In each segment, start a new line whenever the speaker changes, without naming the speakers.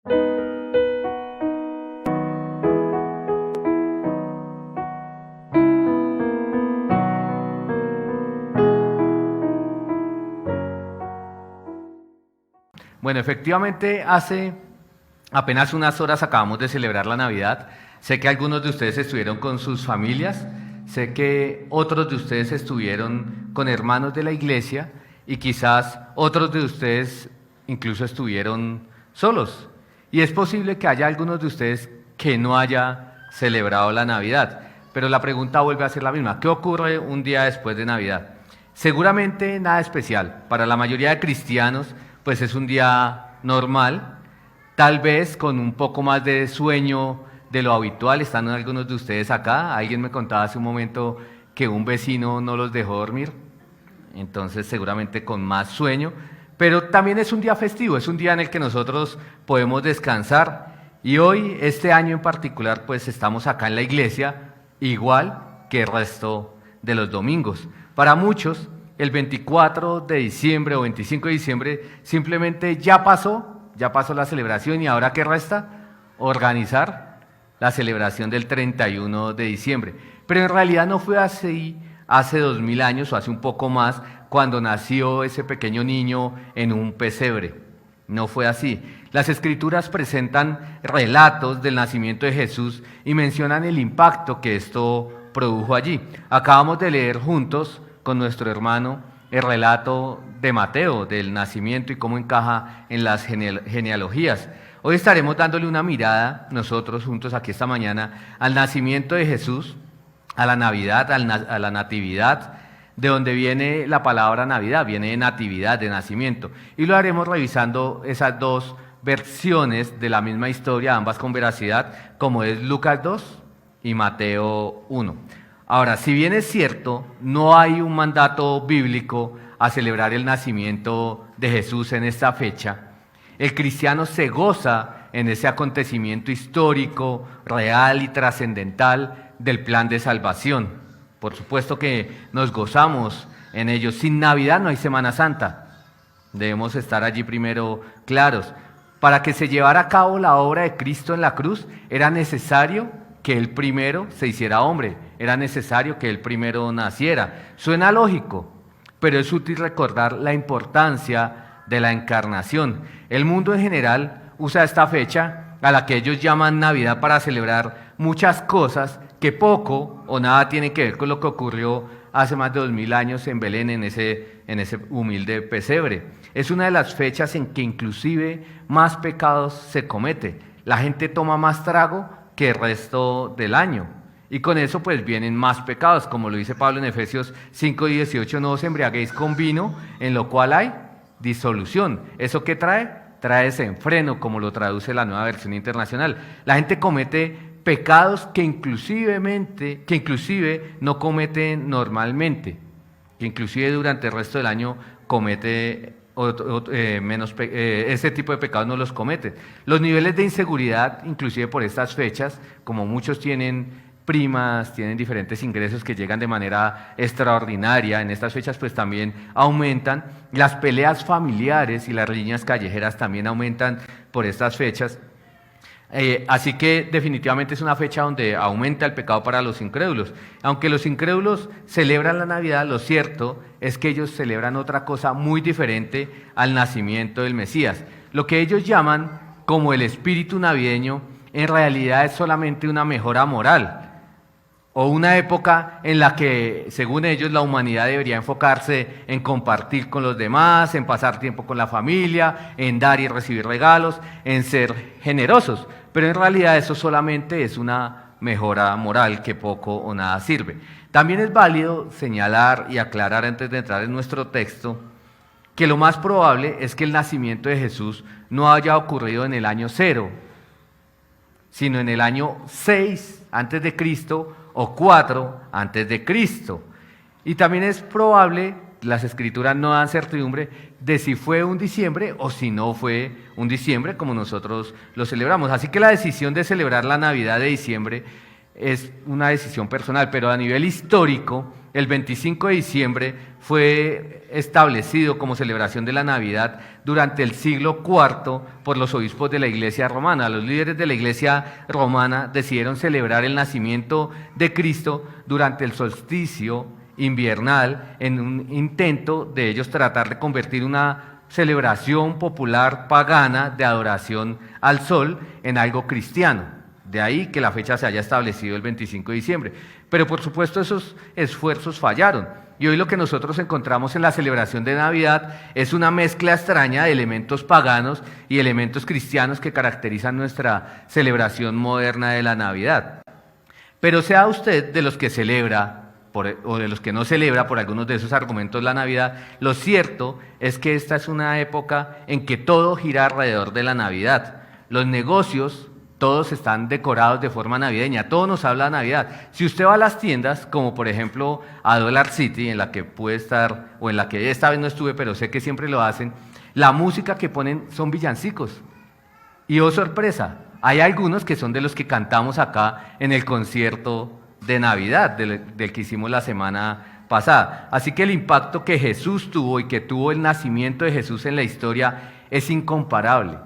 Bueno, efectivamente, hace apenas unas horas acabamos de celebrar la Navidad. Sé que algunos de ustedes estuvieron con sus familias, sé que otros de ustedes estuvieron con hermanos de la iglesia y quizás otros de ustedes incluso estuvieron solos. Y es posible que haya algunos de ustedes que no haya celebrado la Navidad, pero la pregunta vuelve a ser la misma. ¿Qué ocurre un día después de Navidad? Seguramente nada especial. Para la mayoría de cristianos, pues es un día normal, tal vez con un poco más de sueño de lo habitual. Están algunos de ustedes acá. Alguien me contaba hace un momento que un vecino no los dejó dormir, entonces seguramente con más sueño, pero también es un día festivo, es un día en el que nosotros podemos descansar. Y hoy, este año en particular, pues estamos acá en la iglesia, igual que el resto de los domingos. Para muchos, el 24 de diciembre o 25 de diciembre simplemente ya pasó la celebración, y ahora ¿qué resta? Organizar la celebración del 31 de diciembre. Pero en realidad no fue así hace 2000 años o hace un poco más, cuando nació ese pequeño niño en un pesebre. No fue así. Las Escrituras presentan relatos del nacimiento de Jesús y mencionan el impacto que esto produjo allí. Acabamos de leer juntos con nuestro hermano el relato de Mateo del nacimiento y cómo encaja en las genealogías. Hoy estaremos dándole una mirada nosotros juntos aquí esta mañana al nacimiento de Jesús, a la Navidad, a la Natividad, de donde viene la palabra Navidad, viene de natividad, de nacimiento. Y lo haremos revisando esas dos versiones de la misma historia, ambas con veracidad, como es Lucas 2 y Mateo 1. Ahora, si bien es cierto, no hay un mandato bíblico a celebrar el nacimiento de Jesús en esta fecha, el cristiano se goza en ese acontecimiento histórico, real y trascendental del plan de salvación. Por supuesto que nos gozamos en ello. Sin Navidad no hay Semana Santa. Debemos estar allí primero claros. Para que se llevara a cabo la obra de Cristo en la cruz, era necesario que Él primero se hiciera hombre, era necesario que Él primero naciera. Suena lógico, pero es útil recordar la importancia de la encarnación. El mundo en general usa esta fecha, a la que ellos llaman Navidad, para celebrar muchas cosas que poco o nada tienen que ver con lo que ocurrió hace más de 2000 años en Belén, en ese humilde pesebre. Es una de las fechas en que inclusive más pecados se comete. La gente toma más trago que el resto del año. Y con eso pues vienen más pecados, como lo dice Pablo en Efesios 5:18, no os embriaguéis con vino, en lo cual hay disolución. ¿Eso qué trae? Trae desenfreno, como lo traduce la Nueva Versión Internacional. La gente comete pecados que inclusive no cometen normalmente, que inclusive durante el resto del año comete ese tipo de pecados no los comete. Los niveles de inseguridad, inclusive por estas fechas, como muchos tienen primas, tienen diferentes ingresos que llegan de manera extraordinaria, en estas fechas pues también aumentan. Las peleas familiares y las riñas callejeras también aumentan por estas fechas. Así que definitivamente es una fecha donde aumenta el pecado para los incrédulos. Aunque los incrédulos celebran la Navidad, lo cierto es que ellos celebran otra cosa muy diferente al nacimiento del Mesías. Lo que ellos llaman como el espíritu navideño, en realidad es solamente una mejora moral, o una época en la que, según ellos, la humanidad debería enfocarse en compartir con los demás, en pasar tiempo con la familia, en dar y recibir regalos, en ser generosos. Pero en realidad eso solamente es una mejora moral que poco o nada sirve. También es válido señalar y aclarar antes de entrar en nuestro texto que lo más probable es que el nacimiento de Jesús no haya ocurrido en el año 0, sino en el año 6 antes de Cristo o 4 antes de Cristo. Y también es probable, las Escrituras no dan certidumbre de si fue un diciembre o si no fue un diciembre como nosotros lo celebramos. Así que la decisión de celebrar la Navidad de diciembre es una decisión personal, pero a nivel histórico el 25 de diciembre fue establecido como celebración de la Navidad durante el siglo IV por los obispos de la Iglesia romana. Los líderes de la Iglesia romana decidieron celebrar el nacimiento de Cristo durante el solsticio invernal en un intento de ellos tratar de convertir una celebración popular pagana de adoración al sol en algo cristiano. De ahí que la fecha se haya establecido el 25 de diciembre. Pero por supuesto esos esfuerzos fallaron. Y hoy lo que nosotros encontramos en la celebración de Navidad es una mezcla extraña de elementos paganos y elementos cristianos que caracterizan nuestra celebración moderna de la Navidad. Pero sea usted de los que celebra o de los que no celebra por algunos de esos argumentos la Navidad, lo cierto es que esta es una época en que todo gira alrededor de la Navidad. Los negocios todos están decorados de forma navideña, todo nos habla de Navidad. Si usted va a las tiendas, como por ejemplo a Dollar City, en la que puede estar, o en la que esta vez no estuve, pero sé que siempre lo hacen, la música que ponen son villancicos. Y oh sorpresa, hay algunos que son de los que cantamos acá en el concierto de Navidad, del que hicimos la semana pasada. Así que el impacto que Jesús tuvo y que tuvo el nacimiento de Jesús en la historia es incomparable.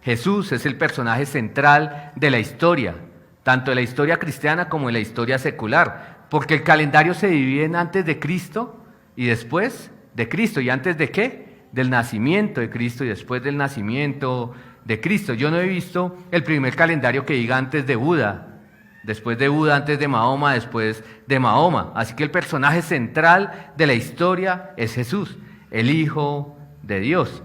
Jesús es el personaje central de la historia, tanto de la historia cristiana como de la historia secular, porque el calendario se divide en antes de Cristo y después de Cristo. ¿Y antes de qué? Del nacimiento de Cristo y después del nacimiento de Cristo. Yo no he visto el primer calendario que diga antes de Buda, después de Buda, antes de Mahoma, después de Mahoma. Así que el personaje central de la historia es Jesús, el Hijo de Dios.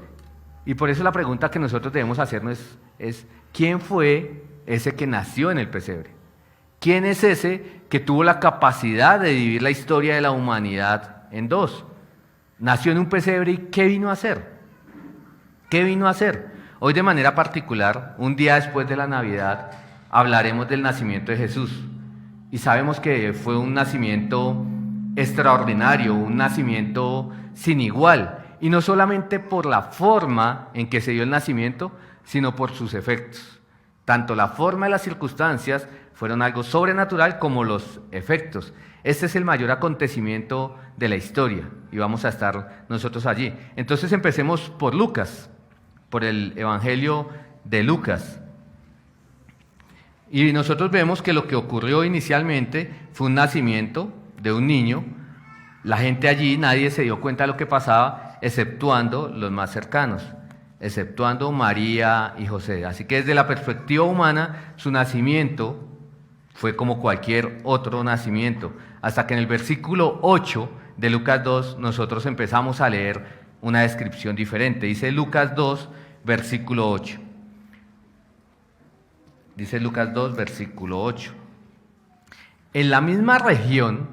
Y por eso la pregunta que nosotros debemos hacernos es ¿quién fue ese que nació en el pesebre? ¿Quién es ese que tuvo la capacidad de dividir la historia de la humanidad en dos? Nació en un pesebre y ¿qué vino a hacer? ¿Qué vino a hacer? Hoy de manera particular, un día después de la Navidad, hablaremos del nacimiento de Jesús. Y sabemos que fue un nacimiento extraordinario, un nacimiento sin igual. Y no solamente por la forma en que se dio el nacimiento, sino por sus efectos. Tanto la forma y las circunstancias fueron algo sobrenatural como los efectos. Este es el mayor acontecimiento de la historia y vamos a estar nosotros allí. Entonces empecemos por Lucas, por el Evangelio de Lucas. Y nosotros vemos que lo que ocurrió inicialmente fue un nacimiento de un niño. La gente allí, nadie se dio cuenta de lo que pasaba, exceptuando los más cercanos, exceptuando María y José. Así que desde la perspectiva humana, su nacimiento fue como cualquier otro nacimiento, hasta que en el versículo 8 de Lucas 2 nosotros empezamos a leer una descripción diferente. Dice Lucas 2, versículo 8. Dice Lucas 2, versículo 8. En la misma región,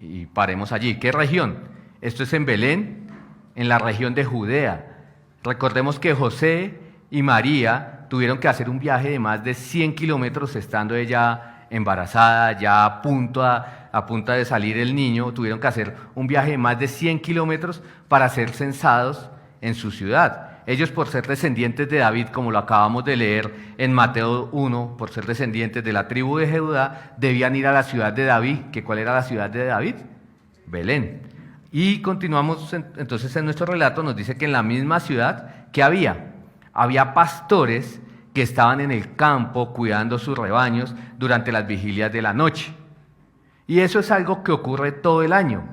y paremos allí. ¿Qué región? Esto es en Belén, en la región de Judea. Recordemos que José y María tuvieron que hacer un viaje de más de 100 kilómetros estando ella embarazada, ya a punto de salir el niño. Tuvieron que hacer un viaje de más de 100 kilómetros para ser censados en su ciudad. Ellos, por ser descendientes de David, como lo acabamos de leer en Mateo 1, por ser descendientes de la tribu de Judá, debían ir a la ciudad de David. ¿Cuál era la ciudad de David? Belén. Y continuamos entonces en nuestro relato, nos dice que en la misma ciudad, ¿qué había? Había pastores que estaban en el campo cuidando sus rebaños durante las vigilias de la noche. Y eso es algo que ocurre todo el año.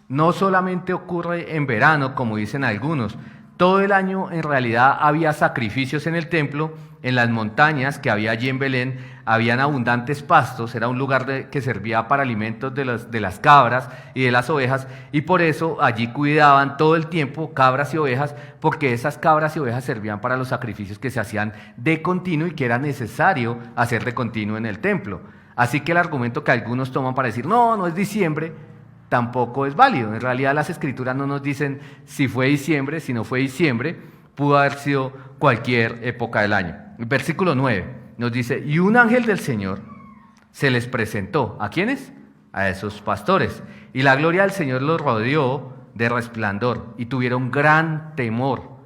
No solamente ocurre en verano, como dicen algunos. Todo el año en realidad había sacrificios en el templo, en las montañas que había allí en Belén, habían abundantes pastos, era un lugar que servía para alimentos de las cabras y de las ovejas, y por eso allí cuidaban todo el tiempo cabras y ovejas, porque esas cabras y ovejas servían para los sacrificios que se hacían de continuo y que era necesario hacer de continuo en el templo. Así que el argumento que algunos toman para decir, no es diciembre, tampoco es válido. En realidad las escrituras no nos dicen si fue diciembre, si no fue diciembre, pudo haber sido cualquier época del año. El versículo 9 nos dice, y un ángel del Señor se les presentó. ¿A quiénes? A esos pastores. Y la gloria del Señor los rodeó de resplandor y tuvieron gran temor,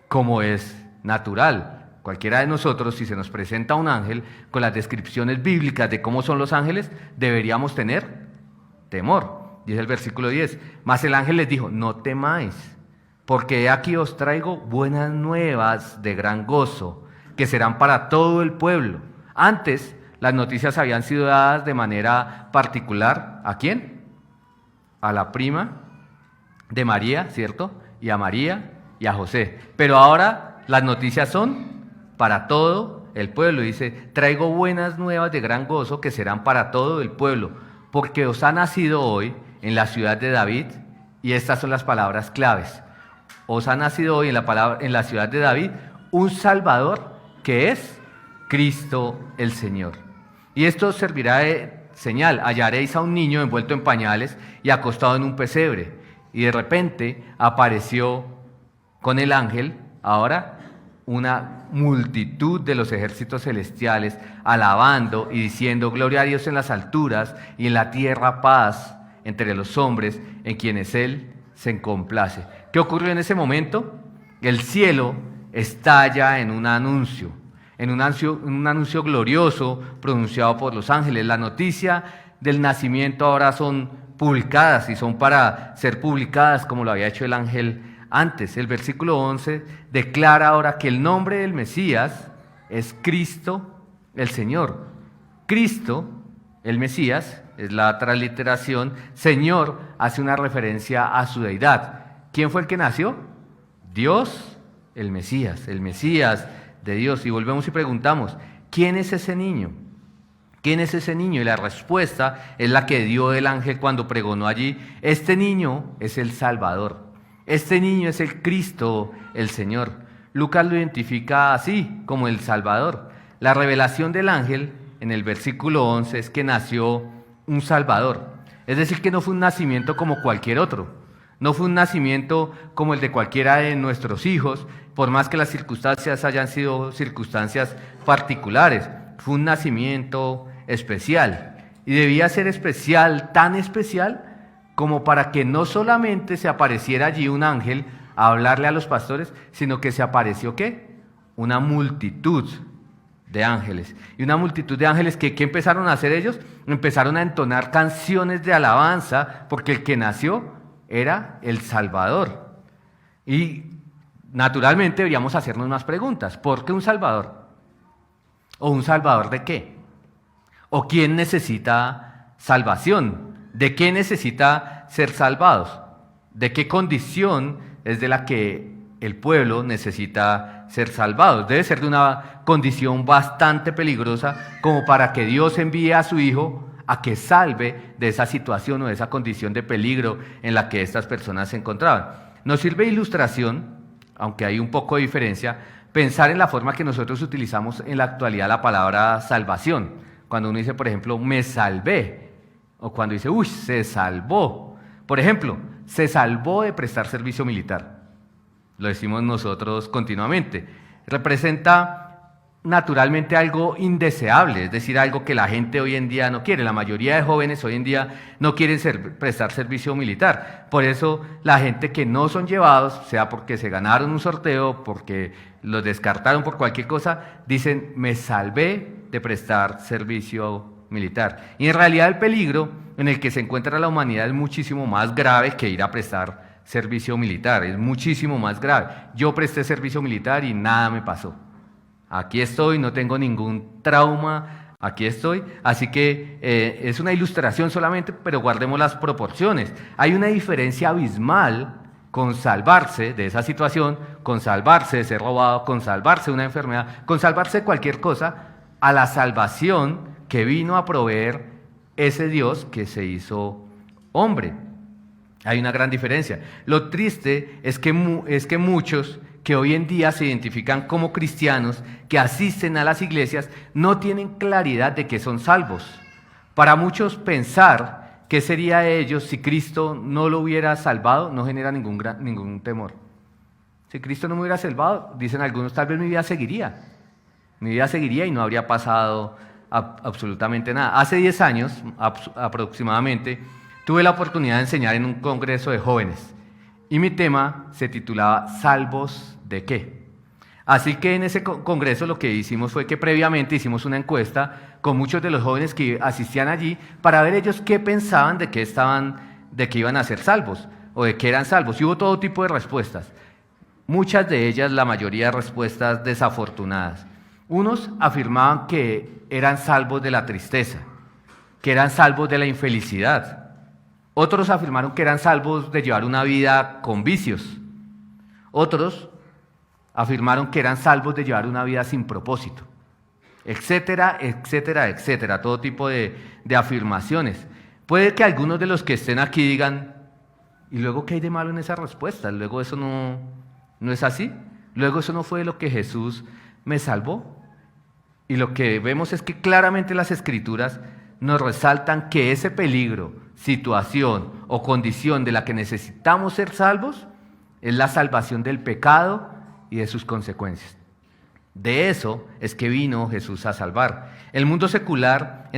como es natural. Cualquiera de nosotros, si se nos presenta un ángel con las descripciones bíblicas de cómo son los ángeles, deberíamos tener temor. dice el versículo 10. Mas el ángel les dijo, no temáis, porque he aquí os traigo buenas nuevas de gran gozo, que serán para todo el pueblo. Antes, las noticias habían sido dadas de manera particular. ¿A quién? A la prima de María, ¿cierto? Y a María y a José. Pero ahora las noticias son para todo el pueblo. Dice, traigo buenas nuevas de gran gozo que serán para todo el pueblo, porque os ha nacido hoy en la ciudad de David, y estas son las palabras claves. Os ha nacido hoy en la ciudad de David un Salvador que es Cristo el Señor. Y esto servirá de señal. Hallaréis a un niño envuelto en pañales y acostado en un pesebre. Y de repente apareció con el ángel, ahora, una multitud de los ejércitos celestiales, alabando y diciendo, gloria a Dios en las alturas y en la tierra paz entre los hombres en quienes Él se complace. ¿Qué ocurrió en ese momento? El cielo estalla en un anuncio glorioso pronunciado por los ángeles. La noticia del nacimiento ahora son publicadas y son para ser publicadas como lo había hecho el ángel antes. El versículo 11 declara ahora que el nombre del Mesías es Cristo el Señor. Cristo, el Mesías, es la transliteración. Señor hace una referencia a su deidad. ¿Quién fue el que nació? Dios, el Mesías de Dios. Y volvemos y preguntamos, ¿quién es ese niño? ¿Quién es ese niño? Y la respuesta es la que dio el ángel cuando pregonó allí. Este niño es el Salvador. Este niño es el Cristo, el Señor. Lucas lo identifica así, como el Salvador. La revelación del ángel en el versículo 11 es que nació un Salvador. Es decir, que no fue un nacimiento como cualquier otro. No fue un nacimiento como el de cualquiera de nuestros hijos, por más que las circunstancias hayan sido circunstancias particulares. Fue un nacimiento especial. Y debía ser especial, tan especial, como para que no solamente se apareciera allí un ángel a hablarle a los pastores, sino que se apareció, ¿qué? Una multitud de ángeles. Y una multitud de ángeles que, ¿qué empezaron a hacer ellos? Empezaron a entonar canciones de alabanza, porque el que nació era el Salvador. Y naturalmente deberíamos hacernos más preguntas. ¿Por qué un Salvador? ¿O un Salvador de qué? ¿O quién necesita salvación? ¿De qué necesita ser salvados? ¿De qué condición es de la que el pueblo necesita ser salvados? Debe ser de una condición bastante peligrosa como para que Dios envíe a su Hijo a que salve de esa situación o de esa condición de peligro en la que estas personas se encontraban. Nos sirve de ilustración, aunque hay un poco de diferencia, pensar en la forma que nosotros utilizamos en la actualidad la palabra salvación. Cuando uno dice, por ejemplo, me salvé, o cuando dice, uy, se salvó. Por ejemplo, se salvó de prestar servicio militar. Lo decimos nosotros continuamente. Representa naturalmente algo indeseable, es decir, algo que la gente hoy en día no quiere. La mayoría de jóvenes hoy en día no quieren prestar servicio militar. Por eso la gente que no son llevados, sea porque se ganaron un sorteo, porque los descartaron por cualquier cosa, dicen, me salvé de prestar servicio militar. Y en realidad el peligro en el que se encuentra la humanidad es muchísimo más grave que ir a prestar servicio militar, es muchísimo más grave. Yo presté servicio militar y nada me pasó. Aquí estoy, no tengo ningún trauma, aquí estoy. Así que es una ilustración solamente, pero guardemos las proporciones. Hay una diferencia abismal con salvarse de esa situación, con salvarse de ser robado, con salvarse de una enfermedad, con salvarse de cualquier cosa, a la salvación que vino a proveer ese Dios que se hizo hombre. Hay una gran diferencia. Lo triste es que muchos que hoy en día se identifican como cristianos, que asisten a las iglesias, no tienen claridad de que son salvos. Para muchos pensar qué sería de ellos si Cristo no lo hubiera salvado no genera ningún temor. Si Cristo no me hubiera salvado, dicen algunos, tal vez mi vida seguiría. Mi vida seguiría y no habría pasado absolutamente nada. Hace 10 años aproximadamente tuve la oportunidad de enseñar en un congreso de jóvenes. Y mi tema se titulaba ¿Salvos de qué? Así que en ese congreso lo que hicimos fue que previamente hicimos una encuesta con muchos de los jóvenes que asistían allí para ver ellos qué pensaban de qué estaban de que iban a ser salvos o de que eran salvos. Y hubo todo tipo de respuestas. Muchas de ellas, la mayoría de respuestas desafortunadas. Unos afirmaban que eran salvos de la tristeza, que eran salvos de la infelicidad. Otros afirmaron que eran salvos de llevar una vida con vicios. Otros afirmaron que eran salvos de llevar una vida sin propósito, etcétera, etcétera, etcétera, todo tipo de afirmaciones. Puede que algunos de los que estén aquí digan, ¿y luego qué hay de malo en esas respuestas? Luego eso no es así. Luego eso no fue lo que Jesús me salvó. Y lo que vemos es que claramente las Escrituras nos resaltan que ese peligro, situación o condición de la que necesitamos ser salvos es la salvación del pecado y de sus consecuencias. De eso es que vino Jesús a salvar. En el mundo secular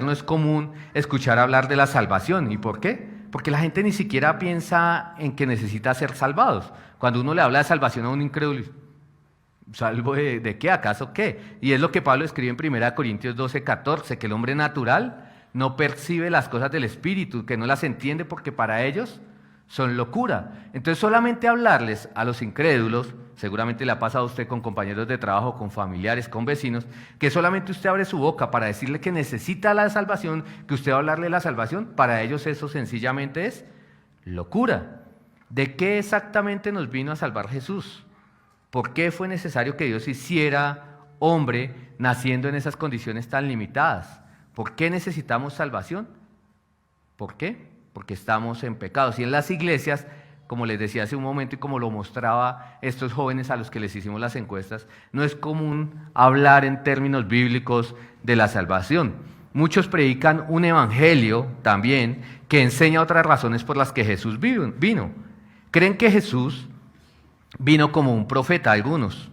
no es común escuchar hablar de la salvación. ¿Y por qué? Porque la gente ni siquiera piensa en que necesita ser salvados. Cuando uno le habla de salvación a un incrédulo, ¿salvo de qué? ¿Acaso qué? Y es lo que Pablo escribe en 1 Corintios 12:14, que el hombre natural no percibe las cosas del Espíritu, que no las entiende porque para ellos son locura. Entonces solamente hablarles a los incrédulos, seguramente le ha pasado a usted con compañeros de trabajo, con familiares, con vecinos, que solamente usted abre su boca para decirle que necesita la salvación, que usted va a hablarle de la salvación, para ellos eso sencillamente es locura. ¿De qué exactamente nos vino a salvar Jesús? ¿Por qué fue necesario que Dios hiciera hombre naciendo en esas condiciones tan limitadas? ¿Por qué necesitamos salvación? ¿Por qué? Porque estamos en pecados. Y en las iglesias, como les decía hace un momento y como lo mostraba estos jóvenes a los que les hicimos las encuestas, no es común hablar en términos bíblicos de la salvación. Muchos predican un evangelio también que enseña otras razones por las que Jesús vino. Creen que Jesús vino como un profeta, algunos,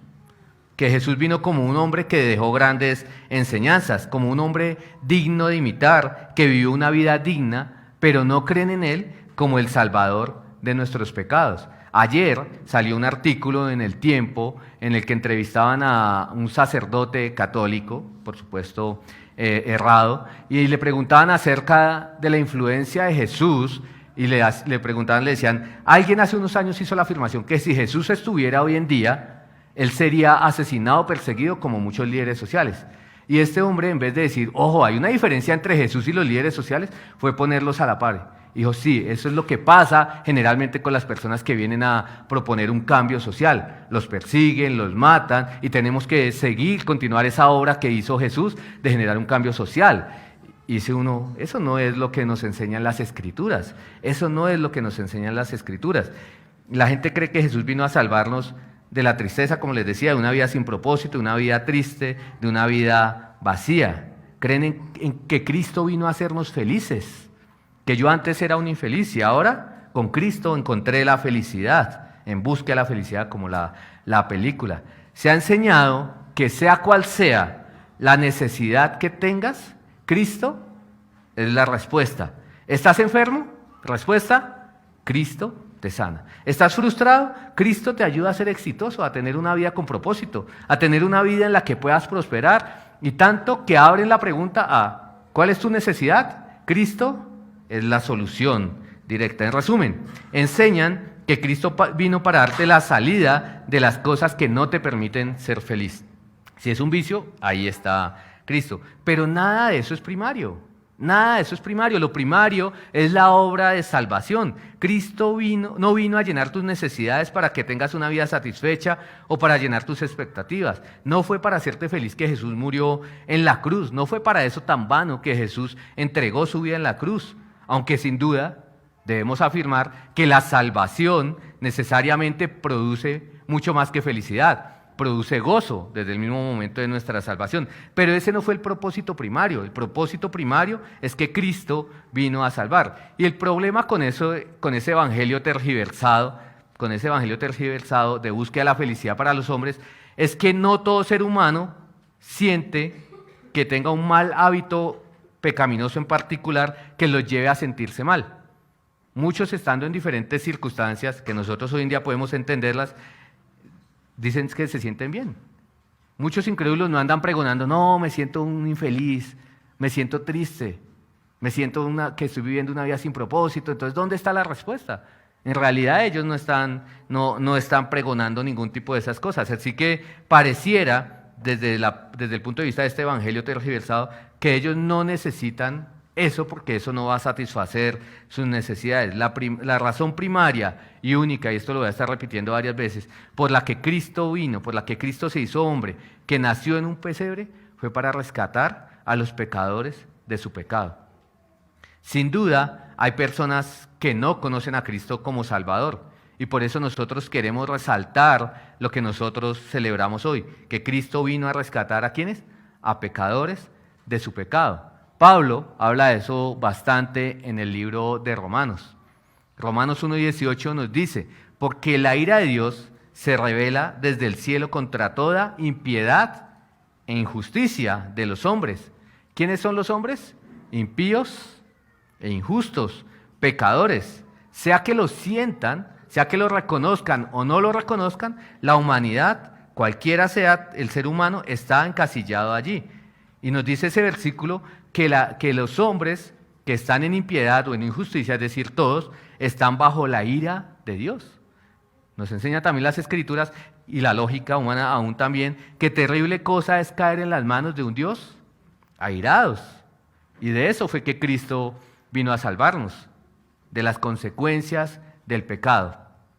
que Jesús vino como un hombre que dejó grandes enseñanzas, como un hombre digno de imitar, que vivió una vida digna, pero no creen en Él como el Salvador de nuestros pecados. Ayer salió un artículo en El Tiempo en el que entrevistaban a un sacerdote católico, por supuesto errado, y le preguntaban acerca de la influencia de Jesús, y le preguntaban, le decían, alguien hace unos años hizo la afirmación que si Jesús estuviera hoy en día, Él sería asesinado, perseguido como muchos líderes sociales. Y este hombre, en vez de decir, ojo, hay una diferencia entre Jesús y los líderes sociales, fue ponerlos a la par. Dijo, sí, eso es lo que pasa generalmente con las personas que vienen a proponer un cambio social. Los persiguen, los matan y tenemos que continuar esa obra que hizo Jesús de generar un cambio social. Y dice uno, eso no es lo que nos enseñan las Escrituras. Eso no es lo que nos enseñan las Escrituras. La gente cree que Jesús vino a salvarnos de la tristeza, como les decía, de una vida sin propósito, de una vida triste, de una vida vacía. Creen en que Cristo vino a hacernos felices, que yo antes era un infeliz y ahora con Cristo encontré la felicidad, en busca de la felicidad como la película. Se ha enseñado que sea cual sea la necesidad que tengas, Cristo es la respuesta. ¿Estás enfermo? Respuesta, Cristo te sana. ¿Estás frustrado? Cristo te ayuda a ser exitoso, a tener una vida con propósito, a tener una vida en la que puedas prosperar. Y tanto que abren la pregunta a ¿cuál es tu necesidad? Cristo es la solución directa. En resumen, enseñan que Cristo vino para darte la salida de las cosas que no te permiten ser feliz. Si es un vicio, ahí está Cristo. Pero nada de eso es primario. Nada de eso es primario. Lo primario es la obra de salvación. Cristo no vino a llenar tus necesidades para que tengas una vida satisfecha o para llenar tus expectativas. No fue para hacerte feliz que Jesús murió en la cruz. No fue para eso tan vano que Jesús entregó su vida en la cruz. Aunque sin duda debemos afirmar que la salvación necesariamente produce mucho más que felicidad. Produce gozo desde el mismo momento de nuestra salvación. Pero ese no fue el propósito primario. El propósito primario es que Cristo vino a salvar. Y el problema con eso, con ese evangelio tergiversado de búsqueda de la felicidad para los hombres, es que no todo ser humano siente que tenga un mal hábito pecaminoso en particular que los lleve a sentirse mal. Muchos estando en diferentes circunstancias que nosotros hoy en día podemos entenderlas, dicen que se sienten bien. Muchos incrédulos no andan pregonando, no, me siento un infeliz, me siento triste. Me siento que estoy viviendo una vida sin propósito. Entonces, ¿dónde está la respuesta? En realidad ellos no están pregonando ningún tipo de esas cosas. Así que pareciera, desde el punto de vista de este evangelio tergiversado, que ellos no necesitan eso porque eso no va a satisfacer sus necesidades. La razón primaria y única, y esto lo voy a estar repitiendo varias veces, por la que Cristo vino, por la que Cristo se hizo hombre, que nació en un pesebre, fue para rescatar a los pecadores de su pecado. Sin duda, hay personas que no conocen a Cristo como Salvador y por eso nosotros queremos resaltar lo que nosotros celebramos hoy, que Cristo vino a rescatar ¿a quiénes? A pecadores de su pecado. Pablo habla de eso bastante en el libro de Romanos. Romanos 1:18 nos dice, porque la ira de Dios se revela desde el cielo contra toda impiedad e injusticia de los hombres. ¿Quiénes son los hombres? Impíos e injustos, pecadores, sea que lo sientan, sea que lo reconozcan o no lo reconozcan, la humanidad, cualquiera sea el ser humano, está encasillado allí. Y nos dice ese versículo que los hombres que están en impiedad o en injusticia, es decir, todos, están bajo la ira de Dios. Nos enseña también las Escrituras y la lógica humana aún también, que terrible cosa es caer en las manos de un Dios airados. Y de eso fue que Cristo vino a salvarnos, de las consecuencias del pecado,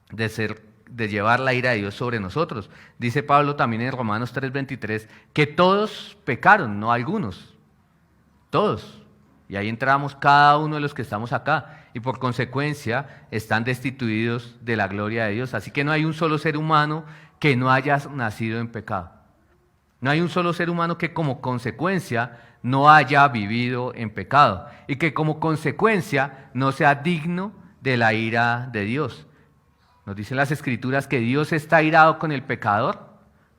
de llevar la ira de Dios sobre nosotros. Dice Pablo también en Romanos 3:23 que todos pecaron, no algunos, todos. Y ahí entramos cada uno de los que estamos acá y por consecuencia están destituidos de la gloria de Dios. Así que no hay un solo ser humano que no haya nacido en pecado. No hay un solo ser humano que como consecuencia no haya vivido en pecado y que como consecuencia no sea digno de la ira de Dios. Nos dicen las Escrituras que Dios está airado con el pecador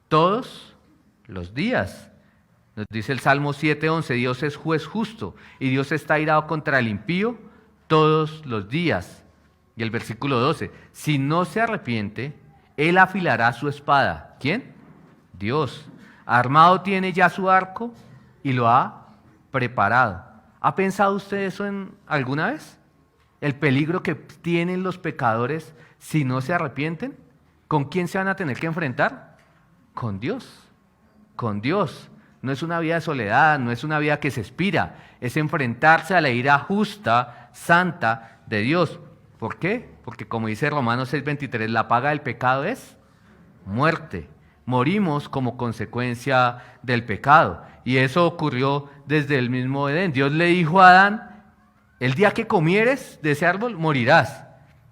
todos los días. Nos dice el Salmo 7:11, Dios es juez justo y Dios está airado contra el impío todos los días. Y el versículo 12, si no se arrepiente, Él afilará su espada. ¿Quién? Dios. Armado tiene ya su arco y lo ha preparado. ¿Ha pensado usted eso alguna vez? El peligro que tienen los pecadores si no se arrepienten. ¿Con quién se van a tener que enfrentar? Con Dios. Con Dios. No es una vida de soledad, no es una vida que se expira, es enfrentarse a la ira justa, santa de Dios. ¿Por qué? Porque como dice Romanos 6:23, la paga del pecado es muerte. Morimos como consecuencia del pecado. Y eso ocurrió desde el mismo Edén. Dios le dijo a Adán, el día que comieres de ese árbol morirás.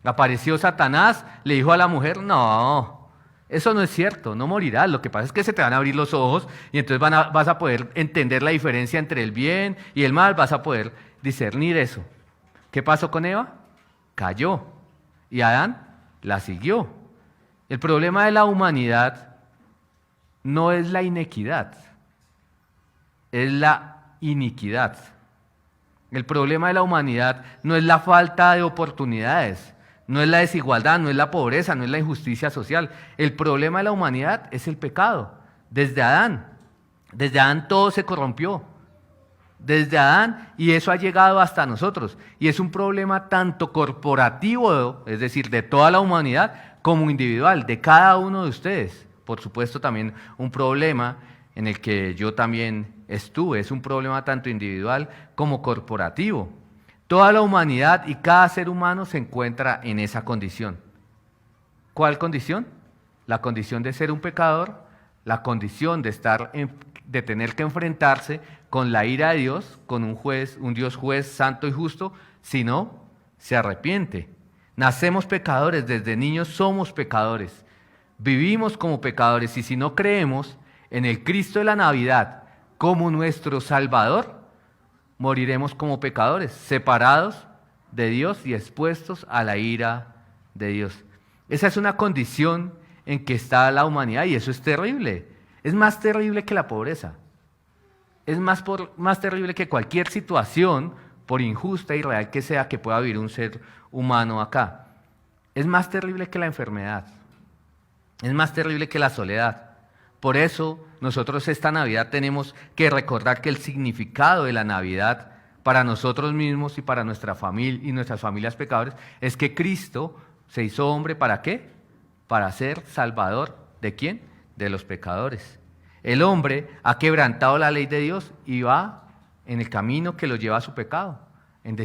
Apareció Satanás, le dijo a la mujer, no, eso no es cierto, no morirás. Lo que pasa es que se te van a abrir los ojos y entonces vas a poder entender la diferencia entre el bien y el mal, vas a poder discernir eso. ¿Qué pasó con Eva? Cayó. Y Adán la siguió. El problema de la humanidad no es la inequidad, es la iniquidad. El problema de la humanidad no es la falta de oportunidades, no es la desigualdad, no es la pobreza, no es la injusticia social. El problema de la humanidad es el pecado. Desde Adán todo se corrompió. Desde Adán, y eso ha llegado hasta nosotros. Y es un problema tanto corporativo, es decir, de toda la humanidad, como individual, de cada uno de ustedes. Por supuesto, también un problema en el que yo también estuve. Es un problema tanto individual como corporativo. Toda la humanidad y cada ser humano se encuentra en esa condición. ¿Cuál condición? La condición de ser un pecador, la condición de tener que enfrentarse con la ira de Dios, con un Dios juez santo y justo, si no, se arrepiente. Nacemos pecadores, desde niños somos pecadores. Vivimos como pecadores y si no creemos en el Cristo de la Navidad como nuestro Salvador, moriremos como pecadores, separados de Dios y expuestos a la ira de Dios. Esa es una condición en que está la humanidad y eso es terrible. Es más terrible que la pobreza. Es más terrible que cualquier situación, por injusta y real que sea, que pueda vivir un ser humano acá. Es más terrible que la enfermedad. Es más terrible que la soledad. Por eso nosotros esta Navidad tenemos que recordar que el significado de la Navidad para nosotros mismos y para nuestra familia y nuestras familias pecadores, es que Cristo se hizo hombre, ¿para qué? Para ser salvador, ¿de quién? De los pecadores. El hombre ha quebrantado la ley de Dios y va en el camino que lo lleva a su pecado, en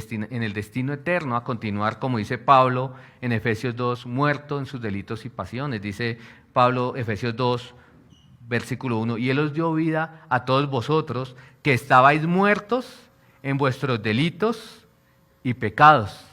el destino eterno, a continuar, como dice Pablo en Efesios 2, muerto en sus delitos y pasiones. Dice Pablo, Efesios 2, versículo 1, y Él os dio vida a todos vosotros que estabais muertos en vuestros delitos y pecados.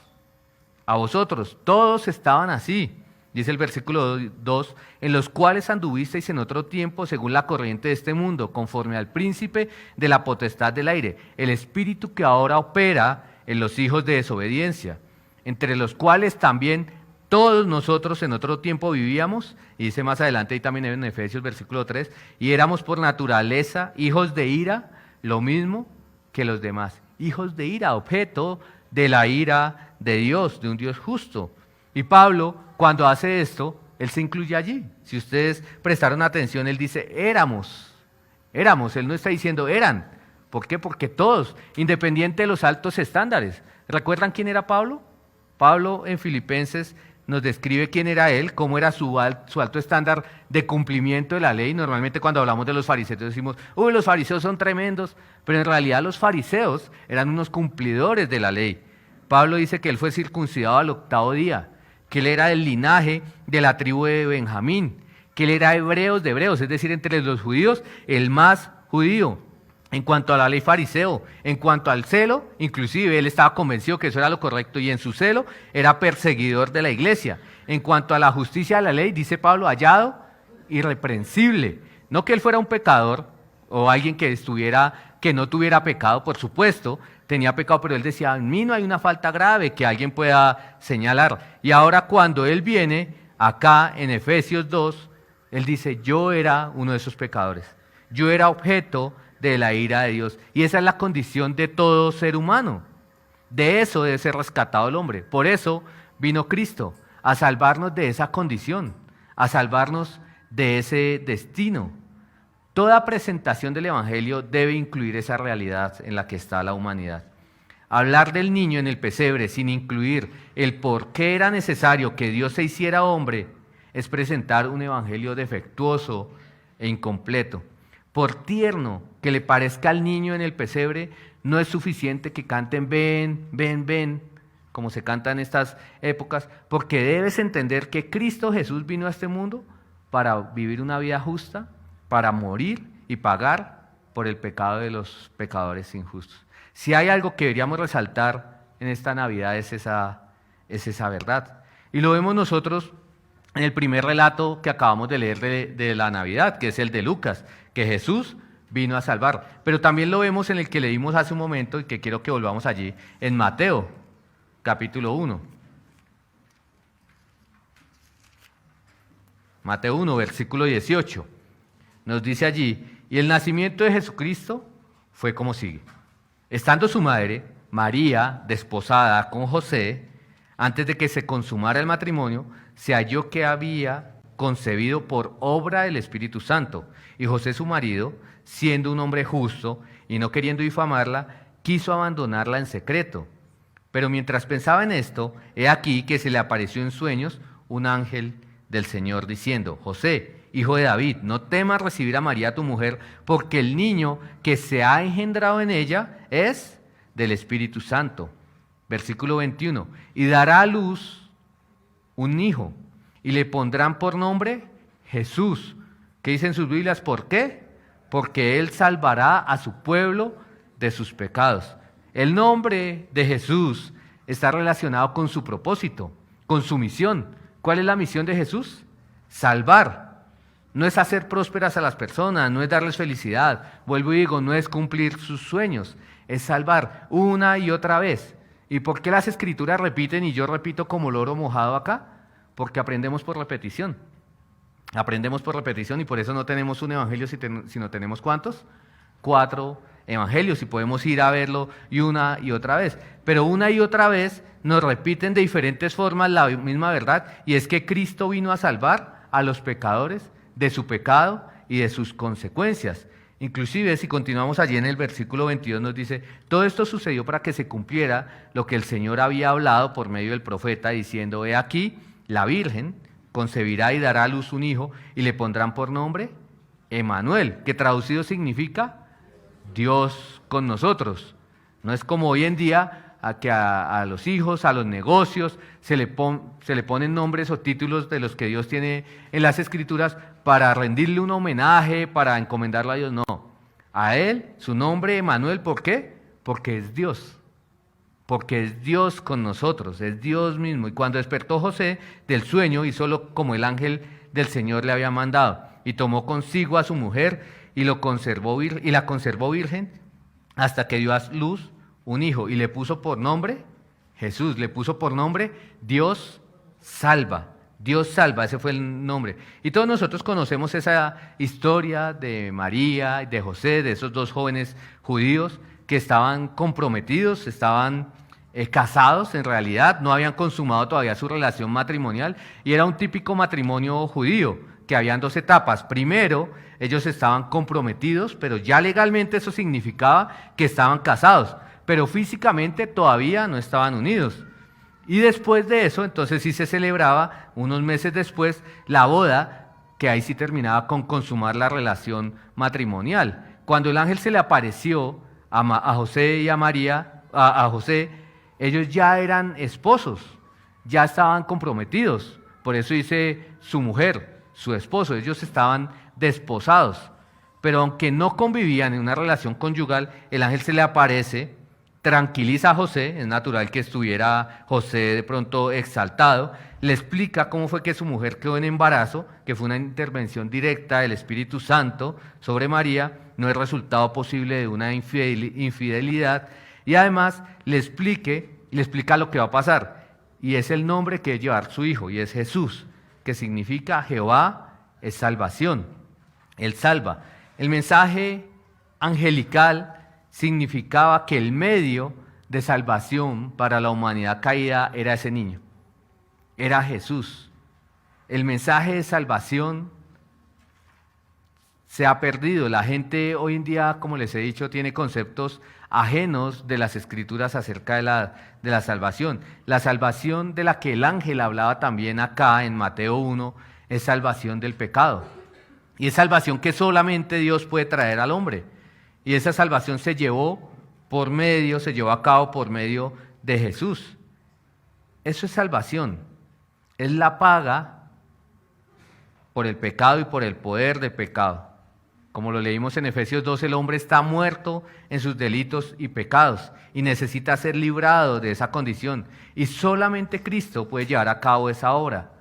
A vosotros, todos estaban así. Dice el versículo 2, en los cuales anduvisteis en otro tiempo según la corriente de este mundo, conforme al príncipe de la potestad del aire, el espíritu que ahora opera en los hijos de desobediencia, entre los cuales también todos nosotros en otro tiempo vivíamos, y dice más adelante, y también en Efesios versículo 3, y éramos por naturaleza hijos de ira, lo mismo que los demás. Hijos de ira, objeto de la ira de Dios, de un Dios justo. Y Pablo, cuando hace esto, él se incluye allí. Si ustedes prestaron atención, él dice, éramos, él no está diciendo eran. ¿Por qué? Porque todos, independiente de los altos estándares. ¿Recuerdan quién era Pablo? Pablo en Filipenses nos describe quién era él, cómo era su alto estándar de cumplimiento de la ley. Normalmente cuando hablamos de los fariseos decimos, uy, los fariseos son tremendos, pero en realidad los fariseos eran unos cumplidores de la ley. Pablo dice que él fue circuncidado al 8º día, que él era del linaje de la tribu de Benjamín, que él era hebreo de hebreos, es decir, entre los judíos, el más judío. En cuanto a la ley fariseo, en cuanto al celo, inclusive él estaba convencido que eso era lo correcto y en su celo era perseguidor de la iglesia. En cuanto a la justicia de la ley, dice Pablo, hallado irreprensible. No que él fuera un pecador o alguien que no tuviera pecado, por supuesto, tenía pecado, pero él decía, en mí no hay una falta grave que alguien pueda señalar. Y ahora cuando él viene acá en Efesios 2, él dice, yo era uno de esos pecadores, yo era objeto de la ira de Dios. Y esa es la condición de todo ser humano. De eso debe ser rescatado el hombre. Por eso vino Cristo, a salvarnos de esa condición, a salvarnos de ese destino. Toda presentación del Evangelio debe incluir esa realidad en la que está la humanidad. Hablar del niño en el pesebre sin incluir el por qué era necesario que Dios se hiciera hombre es presentar un evangelio defectuoso e incompleto. Por tierno que le parezca al niño en el pesebre, no es suficiente que canten ven, ven, ven, como se canta en estas épocas, porque debes entender que Cristo Jesús vino a este mundo para vivir una vida justa, para morir y pagar por el pecado de los pecadores injustos. Si hay algo que deberíamos resaltar en esta Navidad es esa verdad. Y lo vemos nosotros en el primer relato que acabamos de leer de la Navidad, que es el de Lucas, que Jesús vino a salvar. Pero también lo vemos en el que leímos hace un momento y que quiero que volvamos allí, en Mateo, capítulo 1. Mateo 1, versículo 18. Nos dice allí, y el nacimiento de Jesucristo fue como sigue. Estando su madre, María, desposada con José, antes de que se consumara el matrimonio, se halló que había concebido por obra del Espíritu Santo. Y José, su marido, siendo un hombre justo y no queriendo difamarla, quiso abandonarla en secreto. Pero mientras pensaba en esto, he aquí que se le apareció en sueños un ángel del Señor diciendo, José, hijo de David, no temas recibir a María tu mujer, porque el niño que se ha engendrado en ella es del Espíritu Santo. Versículo 21, y dará a luz un hijo, y le pondrán por nombre Jesús. ¿Qué dicen sus Biblias? ¿Por qué? Porque él salvará a su pueblo de sus pecados. El nombre de Jesús está relacionado con su propósito, con su misión. ¿Cuál es la misión de Jesús? Salvar. No es hacer prósperas a las personas, no es darles felicidad. Vuelvo y digo, no es cumplir sus sueños, es salvar una y otra vez. ¿Y por qué las escrituras repiten y yo repito como loro mojado acá? Porque aprendemos por repetición. Aprendemos por repetición y por eso no tenemos un evangelio, sino tenemos ¿cuántos? 4 evangelios y podemos ir a verlo y una y otra vez. Pero una y otra vez nos repiten de diferentes formas la misma verdad y es que Cristo vino a salvar a los pecadores de su pecado y de sus consecuencias. Inclusive, si continuamos allí en el versículo 22, nos dice, todo esto sucedió para que se cumpliera lo que el Señor había hablado por medio del profeta, diciendo, he aquí, la Virgen concebirá y dará a luz un hijo, y le pondrán por nombre Emmanuel, que traducido significa Dios con nosotros. No es como hoy en día a que a los hijos, a los negocios, se le ponen nombres o títulos de los que Dios tiene en las Escrituras para rendirle un homenaje, para encomendarlo a Dios. No, a Él, su nombre Emmanuel, ¿por qué? Porque es Dios. Porque es Dios con nosotros, es Dios mismo. Y cuando despertó José del sueño, hizo como el ángel del Señor le había mandado, y tomó consigo a su mujer y la conservó virgen hasta que dio a luz un hijo, y le puso por nombre Jesús, le puso por nombre Dios salva. Dios salva, ese fue el nombre. Y todos nosotros conocemos esa historia de María y de José, de esos dos jóvenes judíos que estaban comprometidos, estaban casados en realidad, no habían consumado todavía su relación matrimonial, y era un típico matrimonio judío, que habían dos etapas. Primero, ellos estaban comprometidos, pero ya legalmente eso significaba que estaban casados, pero físicamente todavía no estaban unidos. Y después de eso, entonces sí se celebraba, unos meses después, la boda, que ahí sí terminaba con consumar la relación matrimonial. Cuando el ángel se le apareció a José y a María, a José, ellos ya eran esposos, ya estaban comprometidos. Por eso dice su mujer, su esposo, ellos estaban desposados. Pero aunque no convivían en una relación conyugal, el ángel se le aparece, tranquiliza a José, es natural que estuviera José de pronto exaltado, le explica cómo fue que su mujer quedó en embarazo, que fue una intervención directa del Espíritu Santo sobre María, no es resultado posible de una infidelidad, y además le explica lo que va a pasar, y es el nombre que es llevar su hijo, y es Jesús, que significa Jehová es salvación, Él salva. El mensaje angelical significaba que el medio de salvación para la humanidad caída era ese niño, era Jesús. El mensaje de salvación se ha perdido. La gente hoy en día, como les he dicho, tiene conceptos ajenos de las Escrituras acerca de la salvación. La salvación de la que el ángel hablaba también acá en Mateo 1 es salvación del pecado. Y es salvación que solamente Dios puede traer al hombre. Y esa salvación se llevó a cabo por medio de Jesús. Eso es salvación. Es la paga por el pecado y por el poder del pecado. Como lo leímos en Efesios 2, el hombre está muerto en sus delitos y pecados y necesita ser librado de esa condición. Y solamente Cristo puede llevar a cabo esa obra.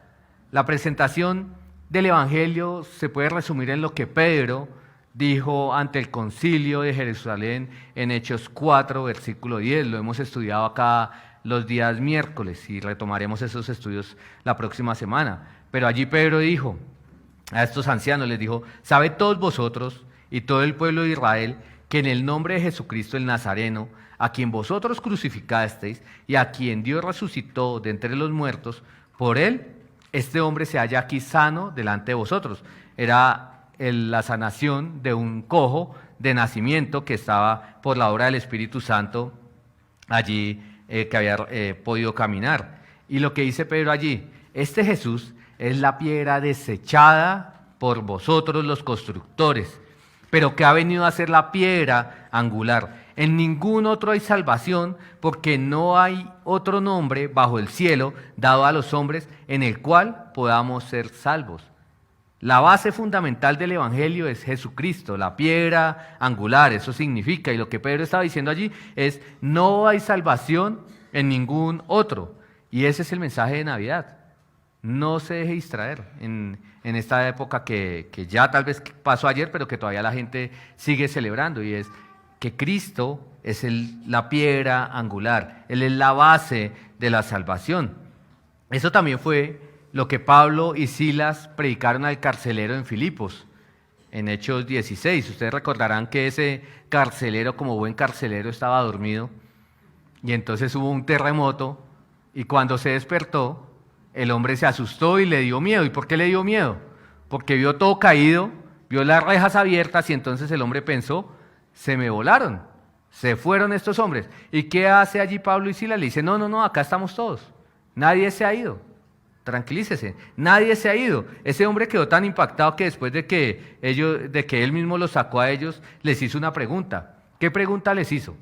La presentación del Evangelio se puede resumir en lo que Pedro dijo ante el concilio de Jerusalén en Hechos 4, versículo 10. Lo hemos estudiado acá los días miércoles y retomaremos esos estudios la próxima semana. Pero allí Pedro dijo a estos ancianos, les dijo, «Sabed todos vosotros y todo el pueblo de Israel que en el nombre de Jesucristo el Nazareno, a quien vosotros crucificasteis y a quien Dios resucitó de entre los muertos, por él este hombre se halla aquí sano delante de vosotros». Era la sanación de un cojo de nacimiento que estaba por la obra del Espíritu Santo allí, que había podido caminar. Y lo que dice Pedro allí, este Jesús es la piedra desechada por vosotros los constructores, pero que ha venido a ser la piedra angular. En ningún otro hay salvación, porque no hay otro nombre bajo el cielo dado a los hombres en el cual podamos ser salvos. La base fundamental del Evangelio es Jesucristo, la piedra angular, eso significa, y lo que Pedro estaba diciendo allí es, no hay salvación en ningún otro, y ese es el mensaje de Navidad. No se deje distraer en esta época que ya tal vez pasó ayer, pero que todavía la gente sigue celebrando, y es que Cristo es la piedra angular, Él es la base de la salvación. Eso también fue lo que Pablo y Silas predicaron al carcelero en Filipos, en Hechos 16. Ustedes recordarán que ese carcelero, como buen carcelero, estaba dormido, y entonces hubo un terremoto, y cuando se despertó, el hombre se asustó y le dio miedo. ¿Y por qué le dio miedo? Porque vio todo caído, vio las rejas abiertas y entonces el hombre pensó, se me volaron, se fueron estos hombres. ¿Y qué hace allí Pablo y Silas? Le dice, no, acá estamos todos, nadie se ha ido. Tranquilícese, nadie se ha ido. Ese hombre quedó tan impactado que después de que él mismo los sacó a ellos, les hizo una pregunta. ¿Qué pregunta les hizo?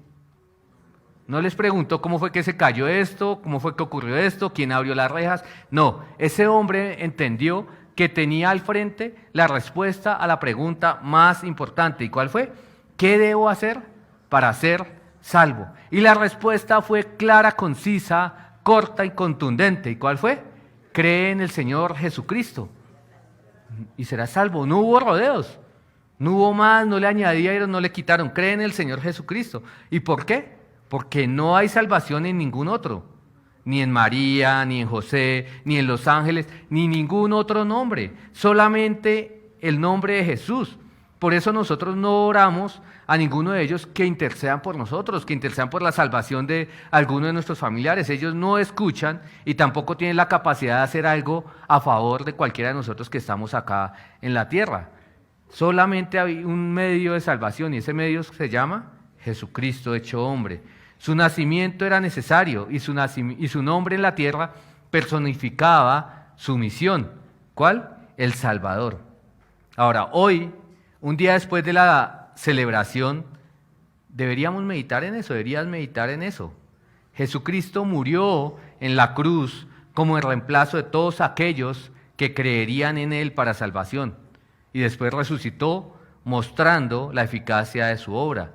No les preguntó cómo fue que se cayó esto, cómo fue que ocurrió esto, quién abrió las rejas. No, ese hombre entendió que tenía al frente la respuesta a la pregunta más importante. ¿Y cuál fue? ¿Qué debo hacer para ser salvo? Y la respuesta fue clara, concisa, corta y contundente. ¿Y cuál fue? Cree en el Señor Jesucristo y serás salvo. No hubo rodeos, no hubo más, no le añadieron, no le quitaron. Cree en el Señor Jesucristo. ¿Y por qué? Porque no hay salvación en ningún otro, ni en María, ni en José, ni en los ángeles, ni ningún otro nombre, solamente el nombre de Jesús. Por eso nosotros no oramos a ninguno de ellos que intercedan por nosotros, que intercedan por la salvación de alguno de nuestros familiares. Ellos no escuchan y tampoco tienen la capacidad de hacer algo a favor de cualquiera de nosotros que estamos acá en la tierra. Solamente hay un medio de salvación y ese medio se llama Jesucristo hecho hombre. Su nacimiento era necesario y su nombre en la tierra personificaba su misión. ¿Cuál? El Salvador. Ahora, hoy, un día después de la celebración, deberíamos meditar en eso, deberías meditar en eso. Jesucristo murió en la cruz como el reemplazo de todos aquellos que creerían en Él para salvación y después resucitó mostrando la eficacia de su obra.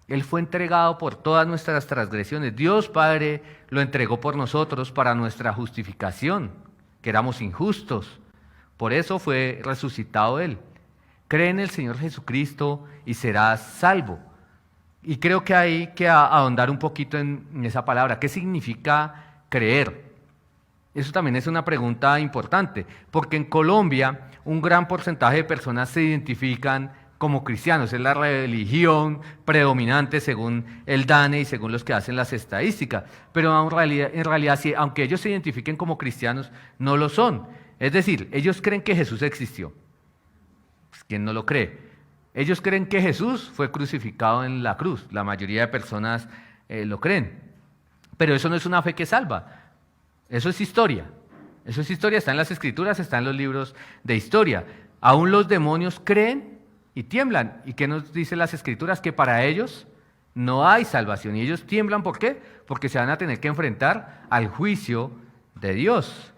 Él fue entregado por todas nuestras transgresiones. Dios Padre lo entregó por nosotros para nuestra justificación, que éramos injustos. Por eso fue resucitado Él. Cree en el Señor Jesucristo y serás salvo. Y creo que hay que ahondar un poquito en esa palabra. ¿Qué significa creer? Eso también es una pregunta importante, porque en Colombia un gran porcentaje de personas se identifican como cristianos. Es la religión predominante según el DANE y según los que hacen las estadísticas. Pero en realidad sí, aunque ellos se identifiquen como cristianos, no lo son. Es decir, ellos creen que Jesús existió. ¿Quién no lo cree? Ellos creen que Jesús fue crucificado en la cruz. La mayoría de personas lo creen. Pero eso no es una fe que salva. Eso es historia. Eso es historia, está en las Escrituras, está en los libros de historia. Aún los demonios creen y tiemblan. ¿Y qué nos dicen las Escrituras? Que para ellos no hay salvación. Y ellos tiemblan, ¿por qué? Porque se van a tener que enfrentar al juicio de Dios.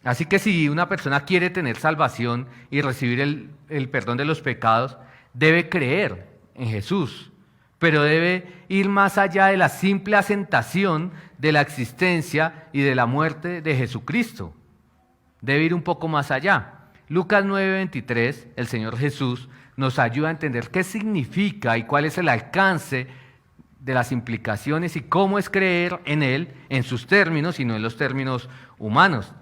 Así que si una persona quiere tener salvación y recibir el perdón de los pecados, debe creer en Jesús, pero debe ir más allá de la simple asentación de la existencia y de la muerte de Jesucristo. Debe ir un poco más allá. Lucas 9:23, el Señor Jesús nos ayuda a entender qué significa y cuál es el alcance de las implicaciones y cómo es creer en Él en sus términos y no en los términos humanos.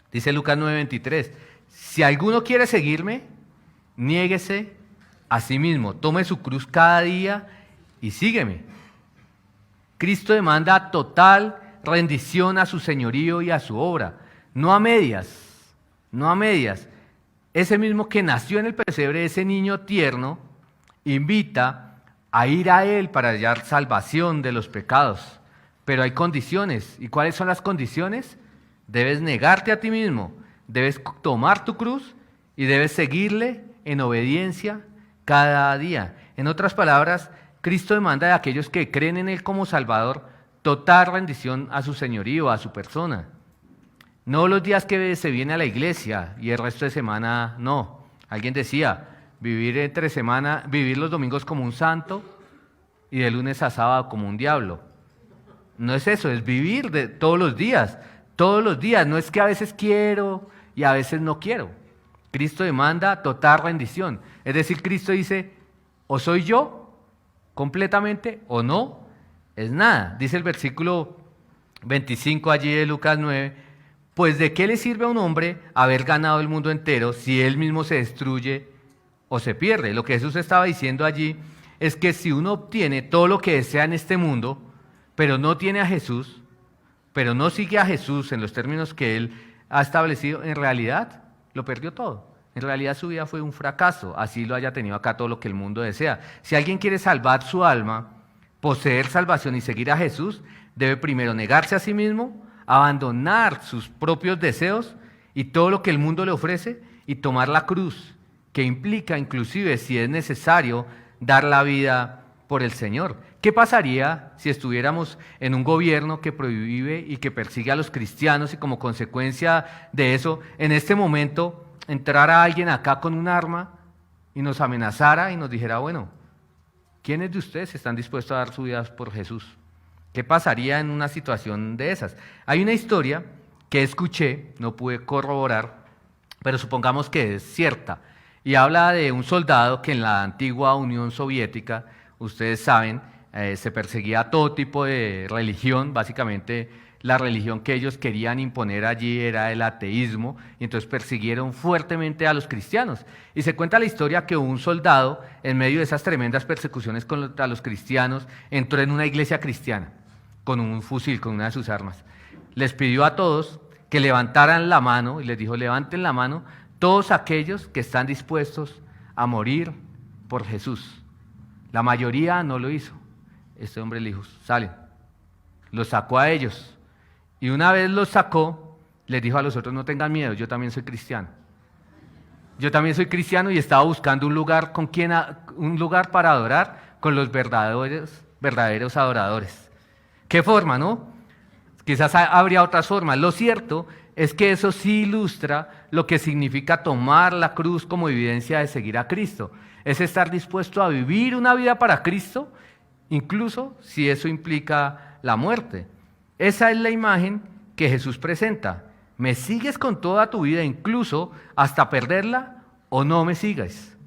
Dice Lucas 9:23, si alguno quiere seguirme, niéguese a sí mismo, tome su cruz cada día y sígueme. Cristo demanda total rendición a su señorío y a su obra, no a medias, no a medias. Ese mismo que nació en el pesebre, ese niño tierno, invita a ir a Él para hallar salvación de los pecados. Pero hay condiciones. ¿Y cuáles son las condiciones? Debes negarte a ti mismo, debes tomar tu cruz y debes seguirle en obediencia cada día. En otras palabras, Cristo demanda de aquellos que creen en Él como Salvador total rendición a su señorío, a su persona. No los días que se viene a la iglesia y el resto de semana no. Alguien decía, vivir los domingos como un santo y de lunes a sábado como un diablo. No es eso, es vivir de todos los días. Todos los días, no es que a veces quiero y a veces no quiero. Cristo demanda total rendición. Es decir, Cristo dice, o soy yo completamente o no es nada. Dice el versículo 25 allí de Lucas 9, pues ¿de qué le sirve a un hombre haber ganado el mundo entero si él mismo se destruye o se pierde? Lo que Jesús estaba diciendo allí es que si uno obtiene todo lo que desea en este mundo, pero no tiene a Jesús, pero no sigue a Jesús en los términos que Él ha establecido, en realidad lo perdió todo. En realidad su vida fue un fracaso, así lo haya tenido acá todo lo que el mundo desea. Si alguien quiere salvar su alma, poseer salvación y seguir a Jesús, debe primero negarse a sí mismo, abandonar sus propios deseos y todo lo que el mundo le ofrece y tomar la cruz, que implica inclusive, si es necesario, dar la vida por el Señor. ¿Qué pasaría si estuviéramos en un gobierno que prohíbe y que persigue a los cristianos y como consecuencia de eso, en este momento, entrara alguien acá con un arma y nos amenazara y nos dijera, bueno, ¿quiénes de ustedes están dispuestos a dar su vida por Jesús? ¿Qué pasaría en una situación de esas? Hay una historia que escuché, no pude corroborar, pero supongamos que es cierta, y habla de un soldado que en la antigua Unión Soviética, ustedes saben, se perseguía a todo tipo de religión, básicamente la religión que ellos querían imponer allí era el ateísmo, y entonces persiguieron fuertemente a los cristianos. Y se cuenta la historia que un soldado, en medio de esas tremendas persecuciones contra los cristianos, entró en una iglesia cristiana, con un fusil, con una de sus armas. Les pidió a todos que levantaran la mano, y les dijo, levanten la mano todos aquellos que están dispuestos a morir por Jesús. La mayoría no lo hizo. Este hombre le dijo, salen. Los sacó a ellos. Y una vez los sacó, les dijo a los otros, no tengan miedo, yo también soy cristiano. Yo también soy cristiano y estaba buscando un lugar un lugar para adorar con los verdaderos adoradores. ¿Qué forma, no? Quizás habría otras formas. Lo cierto es que eso sí ilustra lo que significa tomar la cruz como evidencia de seguir a Cristo. Es estar dispuesto a vivir una vida para Cristo, incluso si eso implica la muerte. Esa es la imagen que Jesús presenta. ¿Me sigues con toda tu vida, incluso hasta perderla, o no me sigas?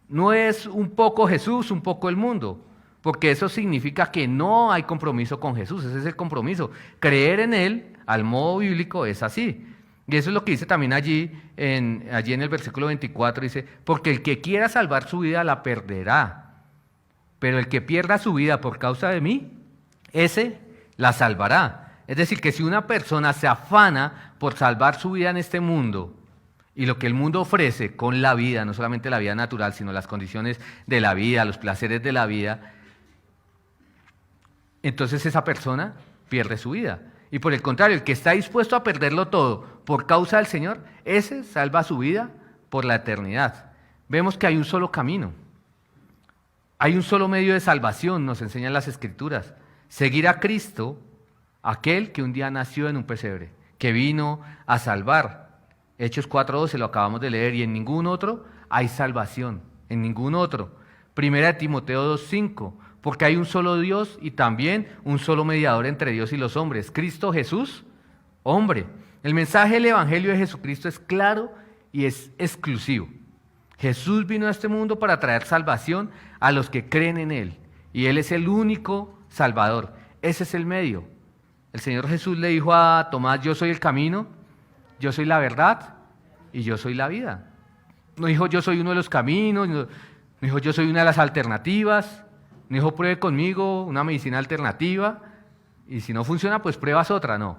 No es un poco Jesús, un poco el mundo, porque eso significa que no hay compromiso con Jesús, ese es el compromiso. Creer en Él, al modo bíblico, es así. Y eso es lo que dice también allí en el versículo 24, dice, porque el que quiera salvar su vida la perderá, pero el que pierda su vida por causa de mí, ese la salvará. Es decir, que si una persona se afana por salvar su vida en este mundo y lo que el mundo ofrece con la vida, no solamente la vida natural, sino las condiciones de la vida, los placeres de la vida, entonces esa persona pierde su vida. Y por el contrario, el que está dispuesto a perderlo todo por causa del Señor, ese salva su vida por la eternidad. Vemos que hay un solo camino, hay un solo medio de salvación, nos enseñan las Escrituras. Seguir a Cristo, aquel que un día nació en un pesebre, que vino a salvar. Hechos 4:12 lo acabamos de leer, y en ningún otro hay salvación, en ningún otro. Primera de Timoteo 2:5, porque hay un solo Dios y también un solo mediador entre Dios y los hombres, Cristo Jesús, hombre. El mensaje del Evangelio de Jesucristo es claro y es exclusivo. Jesús vino a este mundo para traer salvación a los que creen en Él, y Él es el único Salvador. Ese es el medio. El Señor Jesús le dijo a Tomás, yo soy el camino, yo soy la verdad y yo soy la vida. No dijo yo soy uno de los caminos, no dijo yo soy una de las alternativas, no dijo pruebe conmigo una medicina alternativa y si no funciona pues pruebas otra, no.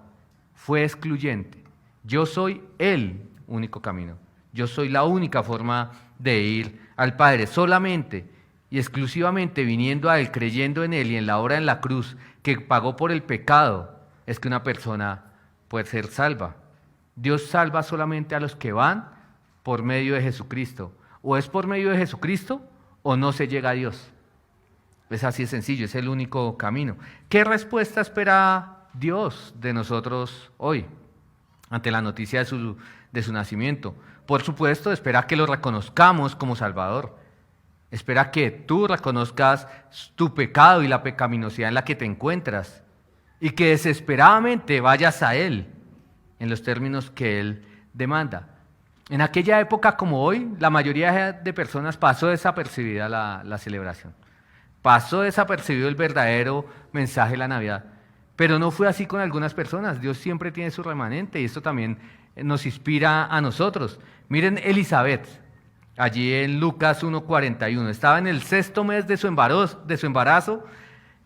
Fue excluyente. Yo soy el único camino. Yo soy la única forma de ir al Padre, solamente y exclusivamente viniendo a Él, creyendo en Él y en la obra en la cruz que pagó por el pecado, es que una persona puede ser salva. Dios salva solamente a los que van por medio de Jesucristo. O es por medio de Jesucristo o no se llega a Dios. Es así de sencillo, es el único camino. ¿Qué respuesta espera Dios de nosotros hoy ante la noticia de su nacimiento? Por supuesto, espera que lo reconozcamos como Salvador. Espera que tú reconozcas tu pecado y la pecaminosidad en la que te encuentras y que desesperadamente vayas a Él en los términos que Él demanda. En aquella época como hoy, la mayoría de personas pasó desapercibida la celebración. Pasó desapercibido el verdadero mensaje de la Navidad. Pero no fue así con algunas personas. Dios siempre tiene su remanente y esto también nos inspira a nosotros. Miren Elizabeth, allí en Lucas 1:41. Estaba en el 6º mes de su embarazo,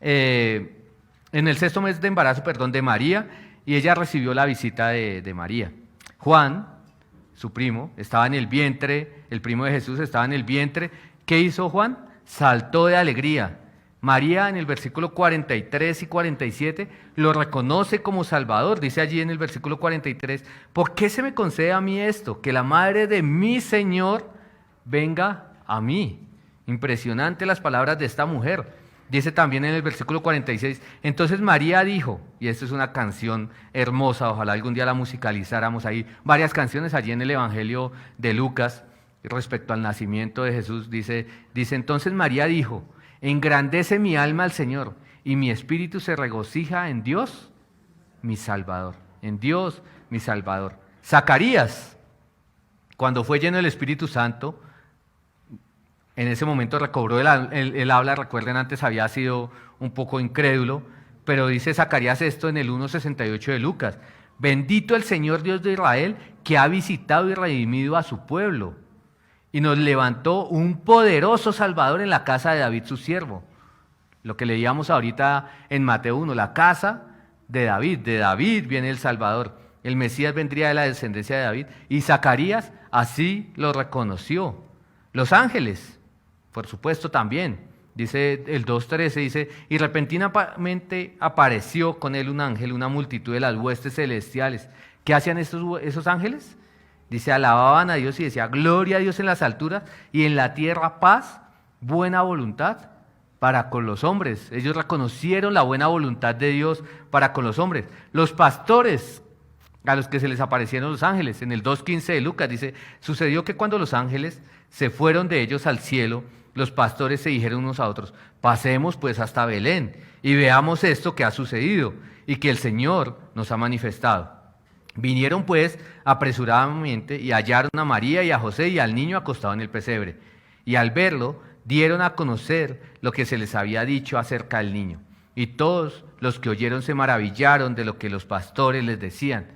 en el 6º mes de embarazo, de María, y ella recibió la visita de María. Juan, su primo, estaba en el vientre, el primo de Jesús estaba en el vientre. ¿Qué hizo Juan? Saltó de alegría. María en el versículo 43 y 47 lo reconoce como Salvador. Dice allí en el versículo 43, ¿por qué se me concede a mí esto? Que la madre de mi Señor venga a mí. Impresionante las palabras de esta mujer. Dice también en el versículo 46, entonces María dijo, y esta es una canción hermosa, ojalá algún día la musicalizáramos, hay varias canciones allí en el Evangelio de Lucas respecto al nacimiento de Jesús. Dice entonces María dijo, engrandece mi alma al Señor, y mi espíritu se regocija en Dios, mi Salvador. En Dios, mi Salvador. Zacarías, cuando fue lleno del Espíritu Santo, en ese momento recobró el habla. Recuerden, antes había sido un poco incrédulo, pero dice Zacarías esto en el 1:68 de Lucas. Bendito el Señor Dios de Israel, que ha visitado y redimido a su pueblo, y nos levantó un poderoso Salvador en la casa de David su siervo. Lo que leíamos ahorita en Mateo 1, la casa de David viene el Salvador. El Mesías vendría de la descendencia de David, y Zacarías así lo reconoció. Los ángeles, por supuesto, también. Dice el 2:13, dice, y repentinamente apareció con él un ángel, una multitud de las huestes celestiales. ¿Qué hacían esos ángeles? Dice, alababan a Dios y decía, gloria a Dios en las alturas y en la tierra paz, buena voluntad para con los hombres. Ellos reconocieron la buena voluntad de Dios para con los hombres. Los pastores a los que se les aparecieron los ángeles, en el 2:15 de Lucas, dice, sucedió que cuando los ángeles se fueron de ellos al cielo, los pastores se dijeron unos a otros, pasemos pues hasta Belén y veamos esto que ha sucedido y que el Señor nos ha manifestado. Vinieron pues apresuradamente y hallaron a María y a José y al niño acostado en el pesebre. Y al verlo, dieron a conocer lo que se les había dicho acerca del niño. Y todos los que oyeron se maravillaron de lo que los pastores les decían.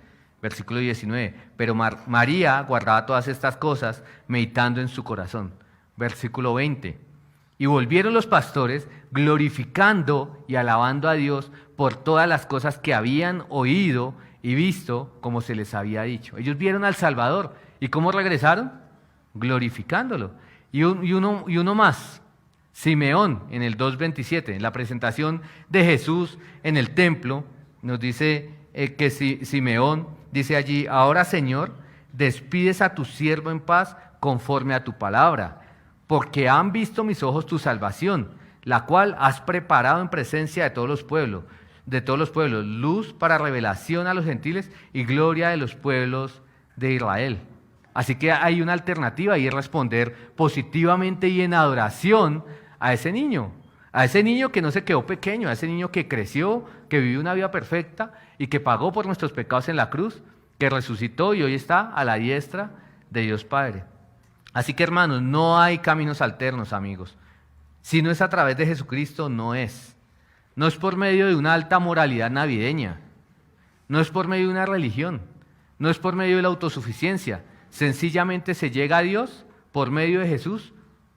Versículo 19, pero María guardaba todas estas cosas, meditando en su corazón. Versículo 20, y volvieron los pastores glorificando y alabando a Dios por todas las cosas que habían oído y visto como se les había dicho. Ellos vieron al Salvador. ¿Y cómo regresaron? Glorificándolo. Y uno más, Simeón, en el 2:27, en la presentación de Jesús en el templo, nos dice que Simeón dice allí, ahora Señor, despides a tu siervo en paz conforme a tu palabra, porque han visto mis ojos tu salvación, la cual has preparado en presencia de todos los pueblos, luz para revelación a los gentiles y gloria de los pueblos de Israel. Así que hay una alternativa y es responder positivamente y en adoración a ese niño que no se quedó pequeño, a ese niño que creció, que vivió una vida perfecta y que pagó por nuestros pecados en la cruz, que resucitó y hoy está a la diestra de Dios Padre. Así que, hermanos, no hay caminos alternos, amigos. Si no es a través de Jesucristo, no es. No es por medio de una alta moralidad navideña. No es por medio de una religión. No es por medio de la autosuficiencia. Sencillamente se llega a Dios por medio de Jesús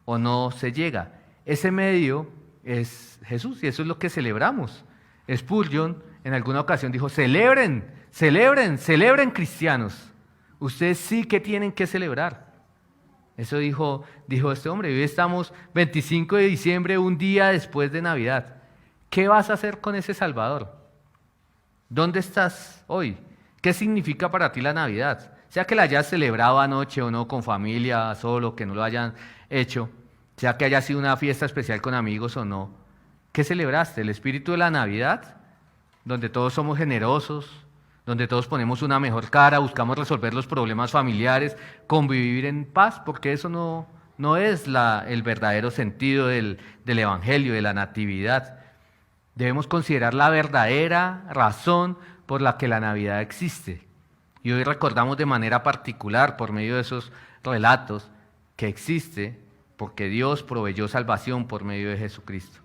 o no se llega. Ese medio es Jesús y eso es lo que celebramos. Spurgeon en alguna ocasión dijo, celebren cristianos. Ustedes sí que tienen que celebrar. Eso dijo este hombre. Hoy estamos 25 de diciembre, un día después de Navidad. ¿Qué vas a hacer con ese Salvador? ¿Dónde estás hoy? ¿Qué significa para ti la Navidad? Sea que la hayas celebrado anoche o no, con familia, solo, que no lo hayan hecho, sea que haya sido una fiesta especial con amigos o no. ¿Qué celebraste? ¿El espíritu de la Navidad? Donde todos somos generosos, donde todos ponemos una mejor cara, buscamos resolver los problemas familiares, convivir en paz, porque eso no es el verdadero sentido del Evangelio, de la Natividad. Debemos considerar la verdadera razón por la que la Navidad existe. Y hoy recordamos de manera particular, por medio de esos relatos, que existe porque Dios proveyó salvación por medio de Jesucristo.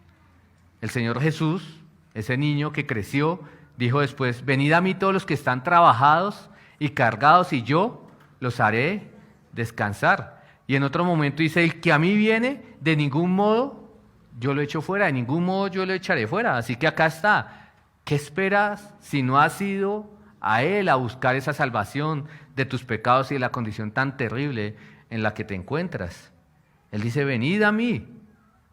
El Señor Jesús, ese niño que creció, dijo después, venid a mí todos los que están trabajados y cargados, y yo los haré descansar. Y en otro momento dice, el que a mí viene, de ningún modo yo lo echo fuera, de ningún modo yo lo echaré fuera. Así que acá está. ¿Qué esperas si no has ido a Él a buscar esa salvación de tus pecados y de la condición tan terrible en la que te encuentras. Él dice, venid a mí,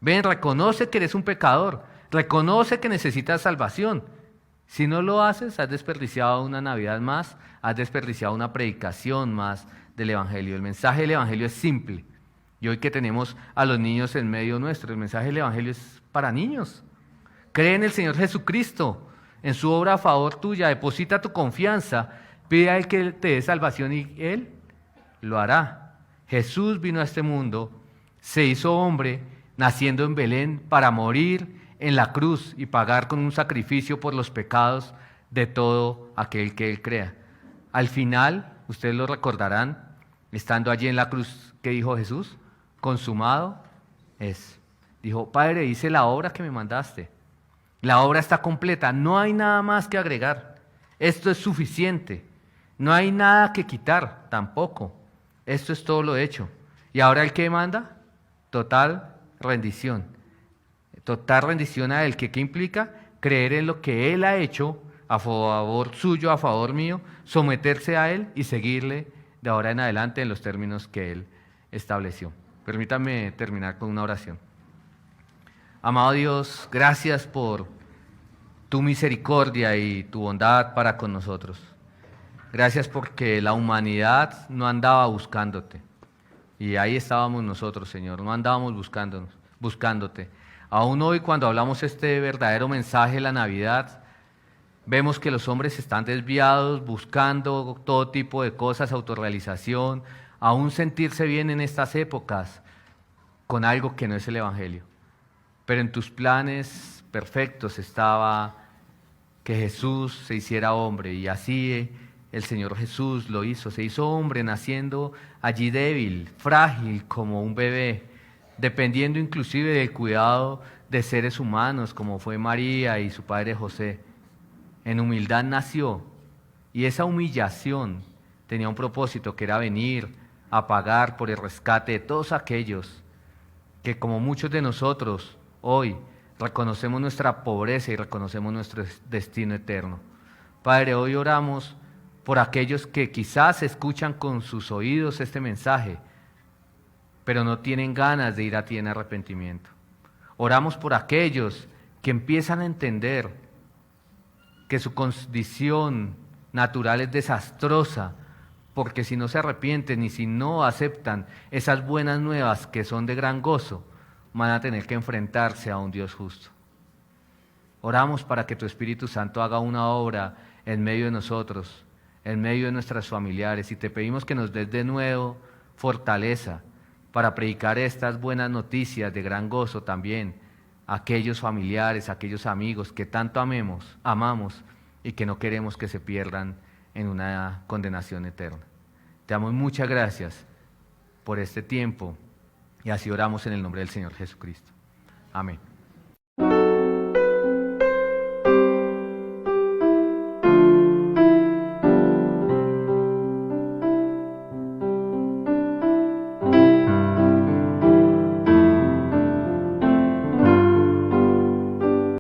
ven, reconoce que eres un pecador, reconoce que necesitas salvación. Si no lo haces, has desperdiciado una Navidad más, has desperdiciado una predicación más del Evangelio. El mensaje del Evangelio es simple. Y hoy que tenemos a los niños en medio nuestro, el mensaje del Evangelio es para niños. Cree en el Señor Jesucristo, en su obra a favor tuya, deposita tu confianza, pide a Él que te dé salvación y Él lo hará. Jesús vino a este mundo, se hizo hombre, naciendo en Belén para morir en la cruz y pagar con un sacrificio por los pecados de todo aquel que Él crea. Al final, ustedes lo recordarán, estando allí en la cruz, ¿qué dijo Jesús? Consumado es. Dijo, Padre, hice la obra que me mandaste. La obra está completa, no hay nada más que agregar. Esto es suficiente. No hay nada que quitar tampoco. Esto es todo lo hecho. ¿Y ahora el que manda? Total rendición. Total rendición a Él. ¿Qué implica? Creer en lo que Él ha hecho a favor suyo, a favor mío, someterse a Él y seguirle de ahora en adelante en los términos que Él estableció. Permítanme terminar con una oración. Amado Dios, gracias por tu misericordia y tu bondad para con nosotros. Gracias porque la humanidad no andaba buscándote. Y ahí estábamos nosotros, Señor, no andábamos buscándote. Aún hoy, cuando hablamos este verdadero mensaje de la Navidad, vemos que los hombres están desviados, buscando todo tipo de cosas, autorrealización, aún sentirse bien en estas épocas, con algo que no es el Evangelio. Pero en tus planes perfectos estaba que Jesús se hiciera hombre, y así el Señor Jesús lo hizo, se hizo hombre naciendo allí débil, frágil como un bebé, dependiendo inclusive del cuidado de seres humanos como fue María y su padre José. En humildad nació, y esa humillación tenía un propósito, que era venir a pagar por el rescate de todos aquellos que, como muchos de nosotros hoy, reconocemos nuestra pobreza y reconocemos nuestro destino eterno. Padre, hoy oramos por aquellos que quizás escuchan con sus oídos este mensaje, pero no tienen ganas de ir a ti en arrepentimiento. Oramos por aquellos que empiezan a entender que su condición natural es desastrosa, porque si no se arrepienten y si no aceptan esas buenas nuevas que son de gran gozo, van a tener que enfrentarse a un Dios justo. Oramos para que tu Espíritu Santo haga una obra en medio de nosotros, en medio de nuestras familiares, y te pedimos que nos des de nuevo fortaleza para predicar estas buenas noticias de gran gozo también a aquellos familiares, a aquellos amigos que tanto amamos y que no queremos que se pierdan en una condenación eterna. Te damos muchas gracias por este tiempo y así oramos en el nombre del Señor Jesucristo. Amén.